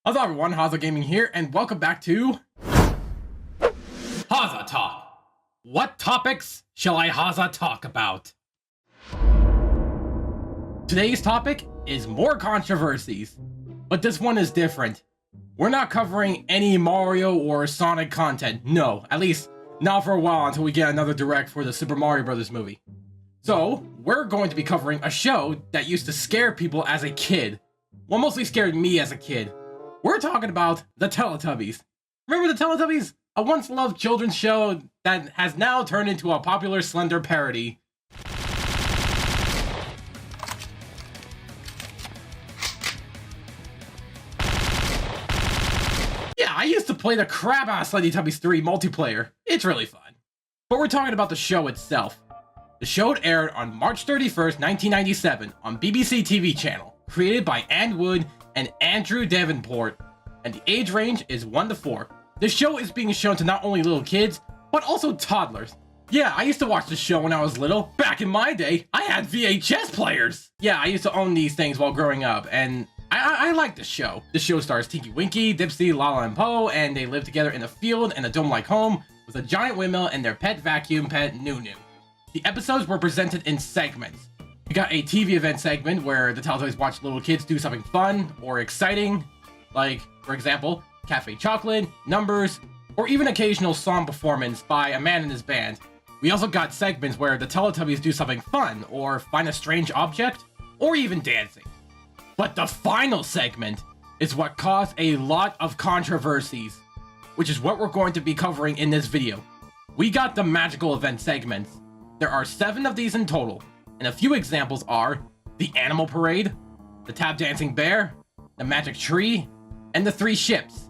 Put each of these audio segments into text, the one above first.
Hello everyone, HAZAH Gaming here, and welcome back to HAZAH Talk. What topics shall I HAZAH talk about? Today's topic is more controversies, but this one is different. We're not covering any Mario or Sonic content, no, at least not for a while until we get another direct for the Super Mario Bros. Movie. So, we're going to be covering a show that used to scare people as a kid. Well, mostly scared me as a kid. We're talking about the Teletubbies. Remember the Teletubbies? A once loved children's show that has now turned into a popular Slender parody. Yeah, I used to play the crap out of Teletubbies 3 multiplayer. It's really fun. But we're talking about the show itself. The show aired on March 31st, 1997 on BBC TV channel, created by Ann Wood and Andrew Davenport, and the age range is 1 to 4. This show is being shown to not only little kids, but also toddlers. Yeah, I used to watch this show when I was little. Back in my day, I had VHS players. Yeah, I used to own these things while growing up, and I like this show. The show stars Tinky Winky, Dipsy, Lala, and Poe, and they live together in a field and a dome-like home with a giant windmill and their pet vacuum pet, Nunu. The episodes were presented in segments. We got a TV event segment where the Teletubbies watch little kids do something fun or exciting, like, for example, Cafe Chocolate, Numbers, or even occasional song performance by a man and his band. We also got segments where the Teletubbies do something fun, or find a strange object, or even dancing. But the final segment is what caused a lot of controversies, which is what we're going to be covering in this video. We got the magical event segments. There are 7 of these in total, and a few examples are the Animal Parade, the Tap Dancing Bear, the Magic Tree, and the 3 ships.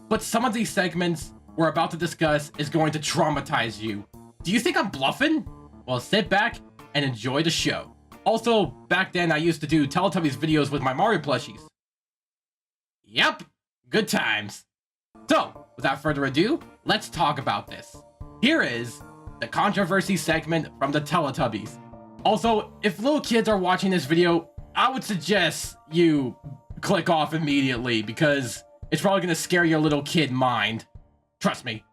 But some of these segments we're about to discuss is going to traumatize you. Do you think I'm bluffing? Well, sit back and enjoy the show. Also, back then I used to do Teletubbies videos with my Mario plushies. Yep, good times. So, without further ado, let's talk about this. Here is the controversy segment from the Teletubbies. Also, if little kids are watching this video, I would suggest you click off immediately because it's probably going to scare your little kid mind. Trust me.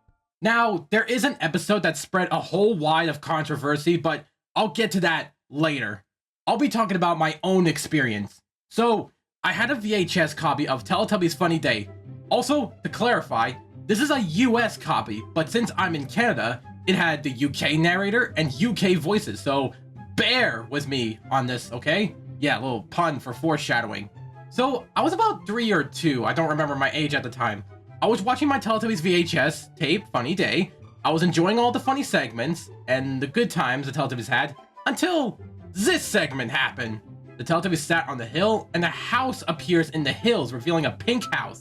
Now, there is an episode that spread a whole wide of controversy, but I'll get to that later. I'll be talking about my own experience. So, I had a VHS copy of Teletubbies Funny Day. Also, to clarify, this is a US copy, but since I'm in Canada, it had the UK narrator and UK voices, so bear with me on this, okay? Yeah, a little pun for foreshadowing. So, I was about 3 or 2, I don't remember my age at the time. I was watching my Teletubbies VHS tape, Funny Day. I was enjoying all the funny segments and the good times the Teletubbies had, until this segment happened. The Teletubbies sat on the hill, and a house appears in the hills, revealing a pink house.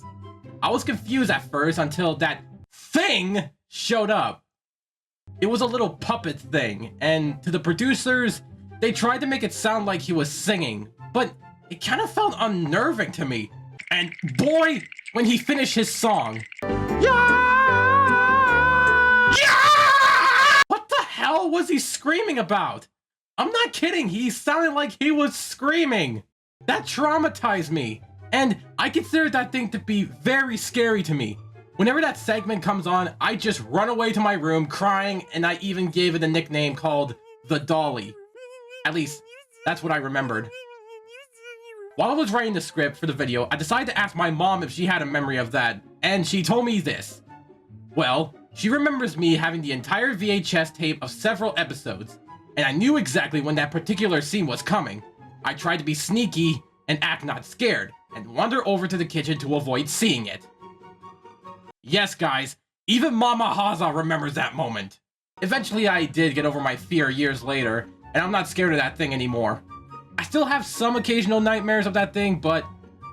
I was confused at first until that thing showed up. It was a little puppet thing, and to the producers, they tried to make it sound like he was singing, but it kind of felt unnerving to me. And boy, when he finished his song, yeah! Yeah! What the hell was he screaming about? I'm not kidding, he sounded like he was screaming. That traumatized me, and I consider that thing to be very scary to me. Whenever that segment comes on, I just run away to my room crying, and I even gave it a nickname called the Dolly. At least, that's what I remembered. While I was writing the script for the video, I decided to ask my mom if she had a memory of that, and she told me this. Well, she remembers me having the entire VHS tape of several episodes, and I knew exactly when that particular scene was coming. I tried to be sneaky and act not scared, and wander over to the kitchen to avoid seeing it. Yes, guys, even Mama HAZAH remembers that moment. Eventually, I did get over my fear years later, and I'm not scared of that thing anymore. I still have some occasional nightmares of that thing, but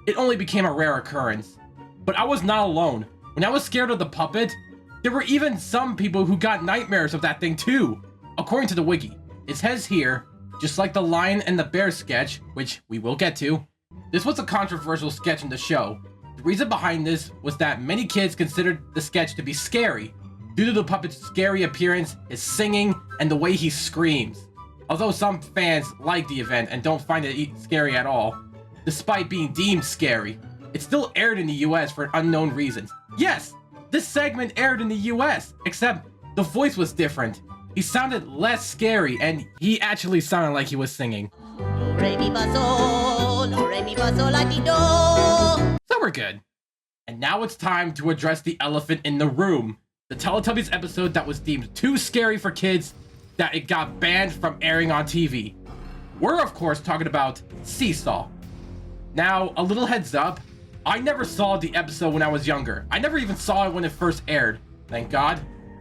it only became a rare occurrence. But I was not alone. When I was scared of the puppet, there were even some people who got nightmares of that thing too. According to the wiki, it says here, just like the lion and the bear sketch, which we will get to, this was a controversial sketch in the show. The reason behind this was that many kids considered the sketch to be scary, due to the puppet's scary appearance, his singing, and the way he screams. Although some fans like the event and don't find it scary at all, despite being deemed scary. it still aired in the US for unknown reasons. Yes, this segment aired in the US, except the voice was different. He sounded less scary, and he actually sounded like he was singing. So we're good. And now it's time to address the elephant in the room. The Teletubbies episode that was deemed too scary for kids that it got banned from airing on TV. We're of course talking about Seesaw. Now, a little heads up, I never saw the episode when I was younger. I never even saw it when it first aired, thank God.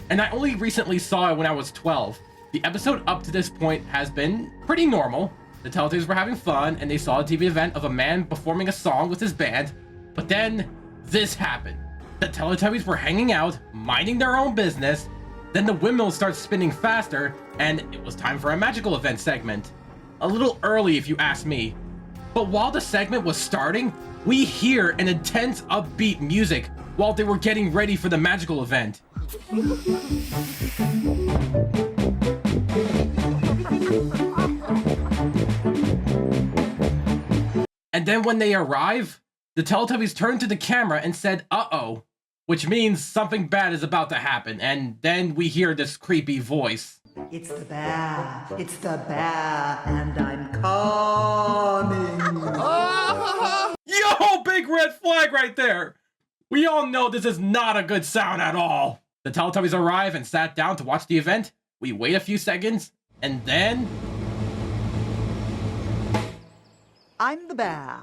And I only recently saw it when I was 12. The episode up to this point has been pretty normal. The Teletubbies were having fun and they saw a TV event of a man performing a song with his band. But then this happened. The Teletubbies were hanging out, minding their own business. Then the windmill starts spinning faster and it was time for a magical event segment. A little early if you ask me. But while the segment was starting, we hear an intense upbeat music while they were getting ready for the magical event. And then when they arrive, the Teletubbies turned to the camera and said, "Uh-oh," which means something bad is about to happen. And then we hear this creepy voice. It's the bear, and I'm coming. Yo, big red flag right there. We all know this is not a good sound at all. The Teletubbies arrive and sat down to watch the event. We wait a few seconds, and then... I'm the bear,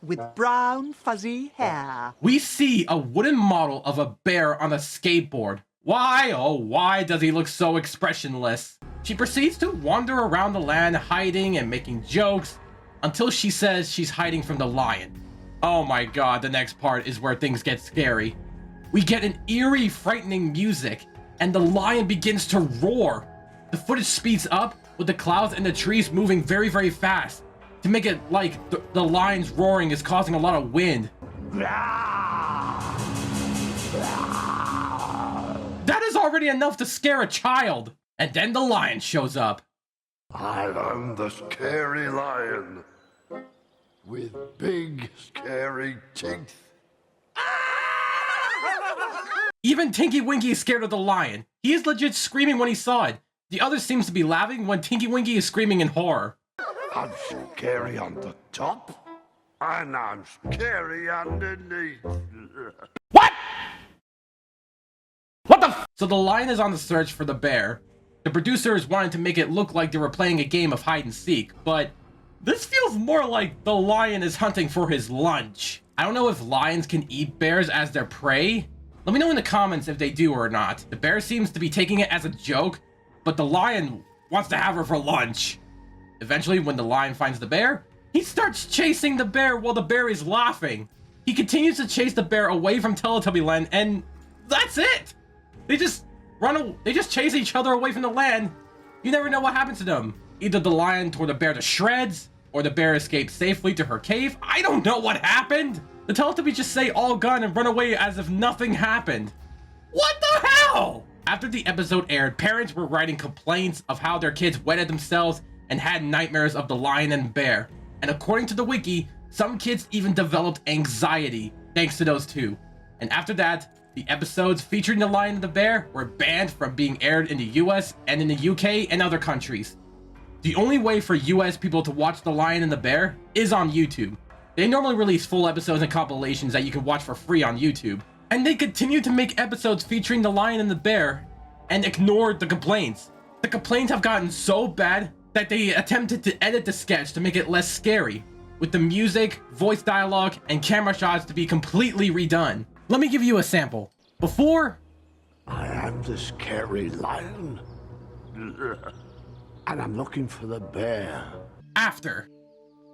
with brown fuzzy hair. we see a wooden model of a bear on a skateboard. Why, oh why does he look so expressionless? She proceeds to wander around the land hiding and making jokes until she says she's hiding from the lion. Oh my god, the next part is where things get scary. We get an eerie, frightening music, and the lion begins to roar. The footage speeds up with the clouds and the trees moving very, very fast to make it like the lion's roaring is causing a lot of wind. That is already enough to scare a child. And then the lion shows up. I am the scary lion with big scary teeth. Even Tinky Winky is scared of the lion. He is legit screaming when he saw it. The other seems to be laughing when Tinky Winky is screaming in horror. I'm scary on the top, and I'm scary underneath. What? What the f? So the lion is on the search for the bear. The producers wanted to make it look like they were playing a game of hide and seek, but this feels more like the lion is hunting for his lunch. I don't know if lions can eat bears as their prey. Let me know in the comments if they do or not. The bear seems to be taking it as a joke, but the lion wants to have her for lunch. Eventually, when the lion finds the bear, he starts chasing the bear while the bear is laughing. He continues to chase the bear away from Teletubby Land, and that's it. They just chase each other away from the land. You never know what happens to them. Either the lion tore the bear to shreds, or the bear escaped safely to her cave. I don't know what happened. The Teletubbies just say all gone and run away as if nothing happened. What the hell? After the episode aired, parents were writing complaints of how their kids wetted themselves and had nightmares of the lion and bear. And according to the wiki, some kids even developed anxiety thanks to those two. And after that, the episodes featuring the lion and the bear were banned from being aired in the US and in the UK and other countries. The only way for US people to watch the lion and the bear is on YouTube. They normally release full episodes and compilations that you can watch for free on YouTube. And they continued to make episodes featuring the lion and the bear and ignored the complaints. The complaints have gotten so bad that they attempted to edit the sketch to make it less scary, with the music, voice dialogue, and camera shots to be completely redone. Let me give you a sample. Before, I am the scary lion, and I'm looking for the bear. after.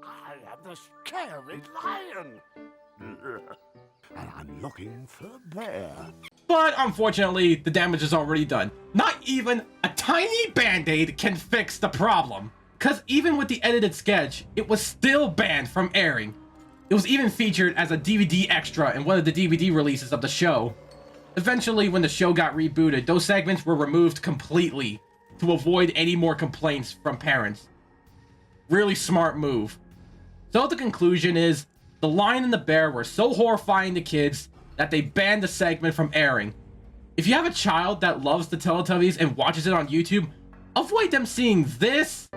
I am the scary lion, and I'm looking for the bear. But unfortunately, the damage is already done. Not even a tiny band-aid can fix the problem. Cause even with the edited sketch, it was still banned from airing. It was even featured as a DVD extra in one of the DVD releases of the show. Eventually, when the show got rebooted, those segments were removed completely to avoid any more complaints from parents. Really smart move. So the conclusion is, The Lion and the Bear were so horrifying to kids that they banned the segment from airing. If you have a child that loves the Teletubbies and watches it on YouTube, avoid them seeing this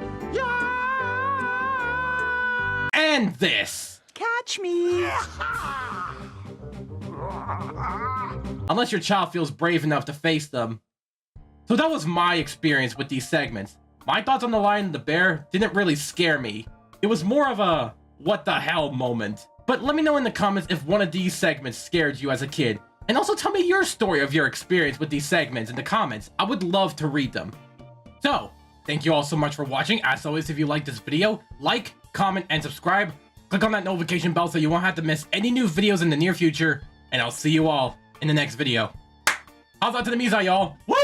and this. Catch me. Unless your child feels brave enough to face them. So that was my experience with these segments. My thoughts on The Lion and the Bear didn't really scare me. It was more of a what the hell moment. But let me know in the comments if one of these segments scared you as a kid. And also tell me your story of your experience with these segments in the comments. I would love to read them. So, thank you all so much for watching. As always, if you like this video, like, comment, and subscribe. Click on that notification bell so you won't have to miss any new videos in the near future. And I'll see you all in the next video. How's that to the Misa, y'all? Woo!